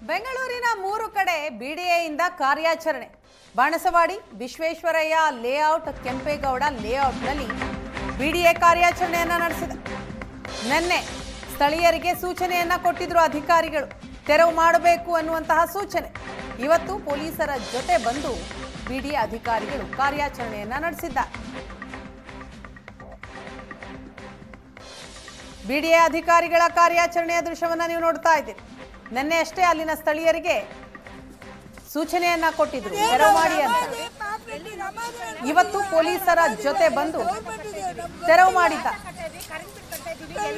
ಬೆಂಗಳೂರಿನ 3 ಕಡೆ ಬಿಡಿಎಯಿಂದ ಕಾರ್ಯಾಚರಣೆ. ಬಾಣಸವಾಡಿ, ವಿಶ್ವೇಶ್ವರಯ್ಯ ಲೇಔಟ್, ಕೆಂಪೇಗೌಡ ಲೇಔಟ್ನಲ್ಲಿ ಬಿಡಿಎ ಕಾರ್ಯಾಚರಣೆಯನ್ನು ನಡೆಸಿದೆ. ನಿನ್ನೆ ಸ್ಥಳೀಯರಿಗೆ ಸೂಚನೆಯನ್ನ ಕೊಟ್ಟಿದ್ರು ಅಧಿಕಾರಿಗಳು, ತೆರವು ಮಾಡಬೇಕು ಅನ್ನುವಂತಹ ಸೂಚನೆ. ಇವತ್ತು ಪೊಲೀಸರ ಜೊತೆ ಬಂದು ಬಿಡಿಎ ಅಧಿಕಾರಿಗಳು ಕಾರ್ಯಾಚರಣೆಯನ್ನ ನಡೆಸಿದ್ದಾರೆ. ಬಿಡಿಎ ಅಧಿಕಾರಿಗಳ ಕಾರ್ಯಾಚರಣೆಯ ದೃಶ್ಯವನ್ನ ನೀವು ನೋಡ್ತಾ ಇದ್ದೀರಿ. ನಿನ್ನೆ ಅಷ್ಟೇ ಅಲ್ಲಿನ ಸ್ಥಳೀಯರಿಗೆ ಸೂಚನೆಯನ್ನ ಕೊಟ್ಟಿದ್ರು, ತೆರವು ಮಾಡಿ ಅಂತ. ಇವತ್ತು ಪೊಲೀಸರ ಜೊತೆ ಬಂದು ತೆರವು ಮಾಡಿದ್ದಾರೆ.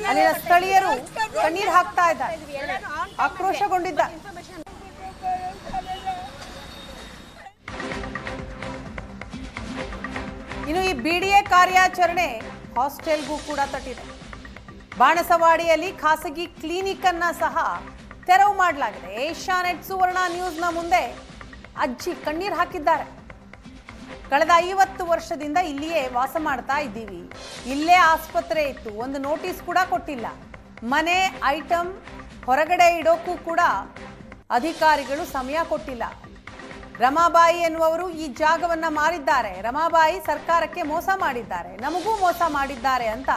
ಅಲ್ಲಿನ ಸ್ಥಳೀಯರು ಕಣ್ಣೀರು ಹಾಕ್ತಾ ಇದ್ದಾರೆ, ಆಕ್ರೋಶಗೊಂಡಿದ್ದಾರೆ. ಇನ್ನು ಈ ಬಿಡಿಎ ಕಾರ್ಯಾಚರಣೆ ಹಾಸ್ಟೆಲ್ಗೂ ಕೂಡ ತಟ್ಟಿದೆ. ಬಾಣಸವಾಡಿಯಲ್ಲಿ ಖಾಸಗಿ ಕ್ಲಿನಿಕ್ ಅನ್ನ ಸಹ ತೆರವು ಮಾಡಲಾಗಿದೆ. ಏಷ್ಯಾನೆಟ್ ಸುವರ್ಣ ನ್ಯೂಸ್ನ ಮುಂದೆ ಅಜ್ಜಿ ಕಣ್ಣೀರು ಹಾಕಿದ್ದಾರೆ. ಕಳೆದ 50 ವರ್ಷದಿಂದ ಇಲ್ಲಿಯೇ ವಾಸ ಮಾಡ್ತಾ ಇದ್ದೀವಿ, ಇಲ್ಲೇ ಆಸ್ಪತ್ರೆ ಇತ್ತು, ಒಂದು ನೋಟಿಸ್ ಕೂಡ ಕೊಟ್ಟಿಲ್ಲ, ಮನೆ ಐಟಮ್ ಹೊರಗಡೆ ಇಡೋಕ್ಕೂ ಕೂಡ ಅಧಿಕಾರಿಗಳು ಸಮಯ ಕೊಟ್ಟಿಲ್ಲ. ರಮಾಬಾಯಿ ಎನ್ನುವರು ಈ ಜಾಗವನ್ನ ಮಾರಿದ್ದಾರೆ, ರಮಾಬಾಯಿ ಸರ್ಕಾರಕ್ಕೆ ಮೋಸ ಮಾಡಿದ್ದಾರೆ, ನಮಗೂ ಮೋಸ ಮಾಡಿದ್ದಾರೆ ಅಂತ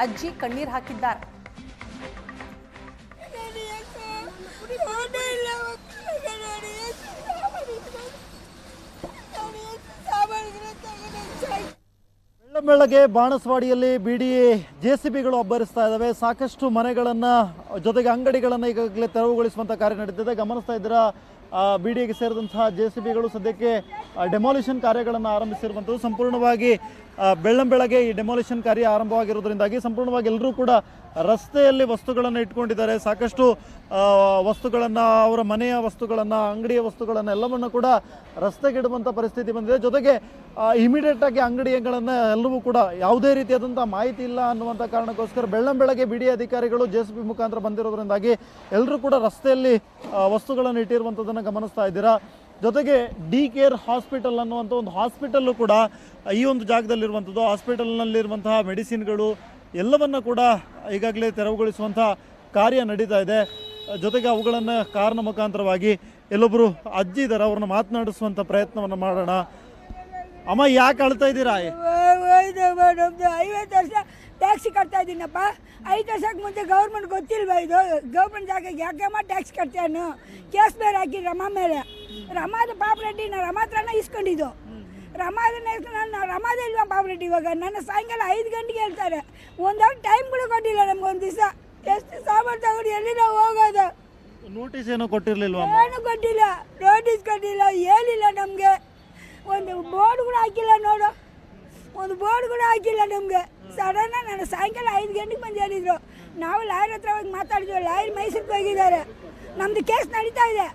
ಅಜ್ಜಿ ಕಣ್ಣೀರು ಹಾಕಿದ್ದಾರೆ. ಬೆಳ್ಳಂಬೆಳಗ್ಗೆ ಬಾಣಸವಾಡಿಯಲ್ಲಿ ಬಿಡಿಎ ಜೆಸಿಬಿಗಳು ಅಬ್ಬರಿಸ್ತಾ ಇದ್ದಾವೆ. ಸಾಕಷ್ಟು ಮನೆಗಳನ್ನು ಜೊತೆಗೆ ಅಂಗಡಿಗಳನ್ನು ಈಗಾಗಲೇ ತೆರವುಗೊಳಿಸುವಂಥ ಕಾರ್ಯ ನಡೀತಿದೆ. ಗಮನಿಸ್ತಾ ಇದ್ದೀರಾ, ಬಿಡಿಎಗೆ ಸೇರಿದಂತಹ ಜೆಸಿಬಿಗಳು ಸದ್ಯಕ್ಕೆ ಡೆಮಾಲಿಷನ್ ಕಾರ್ಯಗಳನ್ನು ಆರಂಭಿಸಿರುವಂಥದ್ದು. ಸಂಪೂರ್ಣವಾಗಿ ಬೆಳ್ಳಂಬೆಳಗ್ಗೆ ಈ ಡೆಮಾಲಿಷನ್ ಕಾರ್ಯ ಆರಂಭವಾಗಿರೋದ್ರಿಂದಾಗಿ ಸಂಪೂರ್ಣವಾಗಿ ಎಲ್ಲರೂ ಕೂಡ ರಸ್ತೆಯಲ್ಲಿ ವಸ್ತುಗಳನ್ನು ಇಟ್ಕೊಂಡಿದ್ದಾರೆ. ಸಾಕಷ್ಟು ವಸ್ತುಗಳನ್ನು, ಅವರ ಮನೆಯ ವಸ್ತುಗಳನ್ನು, ಅಂಗಡಿಯ ವಸ್ತುಗಳನ್ನು ಎಲ್ಲವನ್ನು ಕೂಡ ರಸ್ತೆಗಿಡುವಂಥ ಪರಿಸ್ಥಿತಿ ಬಂದಿದೆ. ಜೊತೆಗೆ ಇಮಿಡಿಯೇಟಾಗಿ ಅಂಗಡಿಗಳನ್ನು ಎಲ್ಲವೂ ಕೂಡ ಯಾವುದೇ ರೀತಿಯಾದಂಥ ಮಾಹಿತಿ ಇಲ್ಲ ಅನ್ನುವಂಥ ಕಾರಣಕ್ಕೋಸ್ಕರ ಬೆಳ್ಳಂಬೆಳಗ್ಗೆ ಬಿಡಿ ಅಧಿಕಾರಿಗಳು ಜೆಸಿಬಿ ಮುಖಾಂತರ ಬಂದಿರೋದ್ರಿಂದಾಗಿ ಎಲ್ಲರೂ ಕೂಡ ರಸ್ತೆಯಲ್ಲಿ ವಸ್ತುಗಳನ್ನು ಇಟ್ಟಿರುವಂಥದ್ದನ್ನು ಗಮನಿಸ್ತಾ ಇದ್ದೀರಾ. ಜೊತೆಗೆ ಡಿ ಕೇರ್ ಹಾಸ್ಪಿಟಲ್ ಅನ್ನುವಂಥ ಒಂದು ಹಾಸ್ಪಿಟಲ್ಲು ಕೂಡ ಈ ಒಂದು ಜಾಗದಲ್ಲಿರುವಂಥದ್ದು. ಹಾಸ್ಪಿಟಲ್ನಲ್ಲಿರುವಂತಹ ಮೆಡಿಸಿನ್ಗಳು ಎಲ್ಲವನ್ನು ಕೂಡ ಈಗಾಗಲೇ ತೆರವುಗೊಳಿಸುವಂಥ ಕಾರ್ಯ ನಡೀತಾ ಇದೆ. ಜೊತೆಗೆ ಅವುಗಳನ್ನು ಕಾರಣ ಮುಖಾಂತರವಾಗಿ ಎಲ್ಲೊಬ್ಬರು ಅಜ್ಜಿ ಇದ್ದಾರೆ, ಅವ್ರನ್ನ ಮಾತನಾಡಿಸುವಂಥ ಪ್ರಯತ್ನವನ್ನು ಮಾಡೋಣ. ಅಮ್ಮ, ಯಾಕೆ ಅಳ್ತಾ ಇದ್ದೀರಾ? 50 ವರ್ಷ ಟ್ಯಾಕ್ಸಿ ಕಟ್ತಾ ಇದ್ದೀನಪ್ಪ. 5 ವರ್ಷಕ್ಕೆ ಮುಂಚೆ ಗೌರ್ಮೆಂಟ್ ಗೊತ್ತಿಲ್ವ? ಇದು ಗೌರ್ಮೆಂಟ್ ಜಾಗಕ್ಕೆ ಯಾಕಮ್ಮ ಟ್ಯಾಕ್ಸ್ ಕಟ್ತಾನು? ಕೇಸ್ ಬೇರೆ ಹಾಕಿ ರಮಾ ಮೇಲೆ. ರಮಾದ ಪಾಪರೆಡ್ಡಿ ನಾನು ರಮಾ ಹತ್ರನ ಇಸ್ಕೊಂಡಿದ್ದು. ರಮಾದ ಇಲ್ವಾ ಪಾಪರೆಡ್ಡಿ? ಇವಾಗ ನನ್ನ ಸಾಯಂಕಾಲ 5 ಗಂಟೆಗೆ ಹೇಳ್ತಾರೆ. ಒಂದು ಟೈಮ್ ಕೂಡ ಕೊಟ್ಟಿಲ್ಲ ನಮ್ಗೆ. ಒಂದು ದಿವಸ ಎಷ್ಟು ಸಾಮಾನು ತಗೊಂಡು ಎಲ್ಲಿ ನಾವು ಹೋಗೋದು? ನೋಟಿಸ್ ಏನೋ ಕೊಟ್ಟಿರಲಿಲ್ವಾ? ಏನು ಕೊಟ್ಟಿಲ್ಲ, ನೋಟಿಸ್ ಕೊಟ್ಟಿಲ್ಲ, ಹೇಳಿಲ್ಲ ನಮಗೆ. ಒಂದು ಬೋರ್ಡ್ ಕೂಡ ಹಾಕಿಲ್ಲ ನೋಡು, ಒಂದು ಬೋರ್ಡ್ ಕೂಡ ಹಾಕಿಲ್ಲ ನಮಗೆ. ಸಡನ್ನ ನಾನು ಸಾಯಂಕಾಲ 5 ಗಂಟೆಗೆ ಬಂದು ಹೇಳಿದ್ರು. ನಾವು ಲಾಯರ್ ಹತ್ರ ಹೋಗಿ ಮಾತಾಡಿದ್ವಿ. ಲಾಯರ್ ಮೈಸೂರಿಗೆ ಹೋಗಿದ್ದಾರೆ. ನಮ್ಮದು ಕೇಸ್ ನಡೀತಾ ಇದೆ,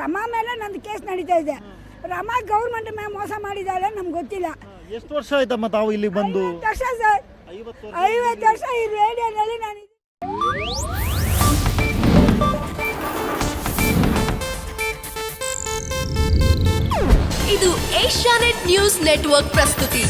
ರಮಾ ಮೇಲೆ ನಮ್ಮದು ಕೇಸ್ ನಡೀತಾ ಇದೆ. ರಮಾ ಗೌರ್ಮೆಂಟ್ ಮೇಲೆ ಮೋಸ ಮಾಡಿದ್ದಾರೆ, ನಮ್ಗೆ ಗೊತ್ತಿಲ್ಲ. ಎಷ್ಟು ವರ್ಷ ಆಯ್ತಮ್ಮ ತಾವು ಇಲ್ಲಿ ಬಂದು? 50 ವರ್ಷ ಸರ್, 50 ವರ್ಷ ಈ ರೇಡಿಯೋನಲ್ಲಿ ನಾನು. ಇದು ಏಷ್ಯಾನೆಟ್ ನ್ಯೂಸ್ ನೆಟ್ವರ್ಕ್ ಪ್ರಸ್ತುತಿ.